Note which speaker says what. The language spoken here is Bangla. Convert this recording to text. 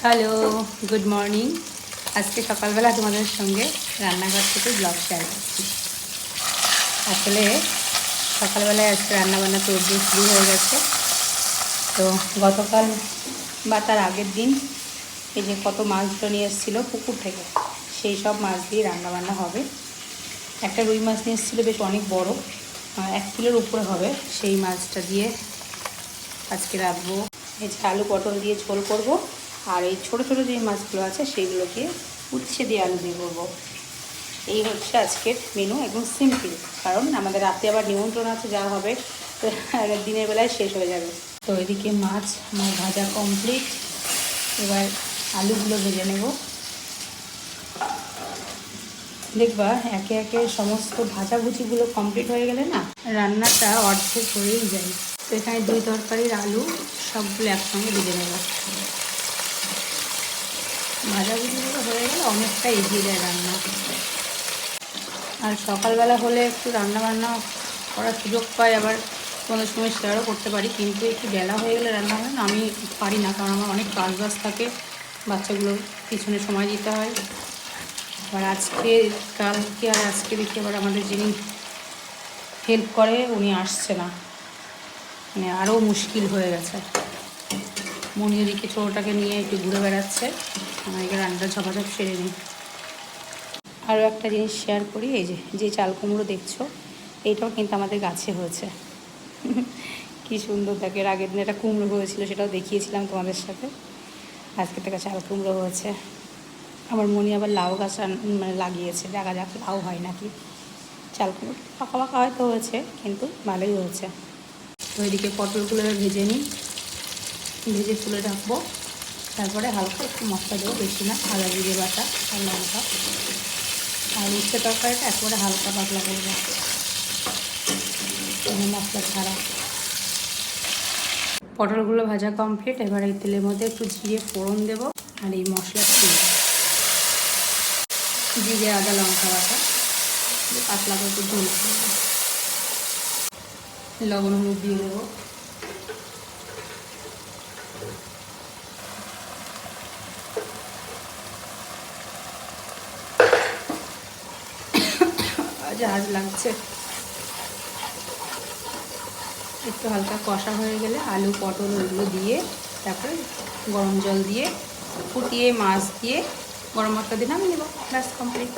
Speaker 1: Hello, good morning. আজকে সকালবেলা তোমাদের সঙ্গে রান্নাঘর থেকে ব্লগ শেয়ার করছি। আসলে সকালবেলায় আজকে রান্নাবান্না তোড়জোড় শুরু হয়ে গেছে। তো গতকাল বা তার আগের দিন এই যে কত মাছগুলো নিয়ে এসেছিলো পুকুর থেকে, সেই সব মাছ দিয়ে রান্নাবান্না হবে। একটা রুই মাছ নিয়ে এসেছিলো, বেশ অনেক বড়, 1 কিলোর উপরে হবে। সেই মাছটা দিয়ে আজকে রাখবো। এই যে আলু পটল দিয়ে ঝোল করব, আর এই ছোটো ছোটো যে মাছগুলো আছে সেইগুলোকে উচ্ছে দিয়ে আলু দিয়ে করবো। এই হচ্ছে আজকের মেনু, একদম সিম্পল, কারণ আমাদের রাতে আবার নিমন্ত্রণ আছে, যা হবে দিনের বেলায় শেষ হয়ে যাবে। তো এদিকে মাছ আমার ভাজা কমপ্লিট, এবার আলুগুলো ভেজে নেব। দেখবা একে একে সমস্ত ভাজাভুজিগুলো কমপ্লিট হয়ে গেলে না, রান্নাটা অর্ধেক হয়েই যায়। তো এখানে 2 তরকারির আলু সবগুলো একসঙ্গে ভেজে নেব। ভাজাভুজিগুলো হয়ে গেলে অনেকটা এগিয়ে যায় রান্না। আর সকালবেলা হলে একটু রান্নাবান্না করার সুযোগ পাই, আবার তোমাদের সময় শেয়ারও করতে পারি। কিন্তু একটু বেলা হয়ে গেলে রান্না হয় না, আমি পারি না, কারণ আমার অনেক কাজ থাকে, বাচ্চাগুলোর পিছনে সময় দিতে হয়। আবার কালকে আর আজকে দেখি আবার আমাদের যিনি হেল্প করে উনি আসছে না, মানে আরও মুশকিল হয়ে গেছে। মনি ওদিকে ছোটোটাকে নিয়ে একটু ঘুরে বেড়াচ্ছে, আমাকে রান্নাটা ঝপাঝপ সেরে নিই। আরও একটা জিনিস শেয়ার করি, এই যে চাল কুমড়ো দেখছো, এইটাও কিন্তু আমাদের গাছে হয়েছে। কি সুন্দর থাকে। এর আগের দিন একটা কুমড়ো হয়েছিল, সেটাও দেখিয়েছিলাম তোমাদের সাথে। আজকে থেকে চাল কুমড়ো হয়েছে। আমার মনি আবার লাউ গাছ মানে লাগিয়েছে, দেখা যাক লাউ হয় নাকি। চাল কুমড়ো পাকা পাকা হয়তো হয়েছে, কিন্তু ভালোই হয়েছে। তো এদিকে পটলগুলো ভেজে নিই, ভেজে তুলে রাখবো। তারপরে হালকা একটু মশলা দেবো, বেশি না, আদা জিরে বাটা আর লঙ্কা। আর উচ্ছে তরকারিটা একেবারে হালকা পাতলা করবো, মশলা ছাড়া। পটলগুলো ভাজা কমপ্লিট। এবার এই তেলের মধ্যে একটু জিরে ফোড়ন দেবো, আর এই মশলা জিরে আদা লঙ্কা বাটা পাতলা করে একটু ঝোল করবো। লবণ হলুদ দিয়ে দেবো। ঝাঁজ লাগছে। একটু হালকা কষা হয়ে গেলে আলু পটল ওইগুলো দিয়ে, তারপরে গরম জল দিয়ে ফুটিয়ে মাছ দিয়ে গরম মশলা দিয়ে নামিয়ে নেবো। ব্যাস কমপ্লিট।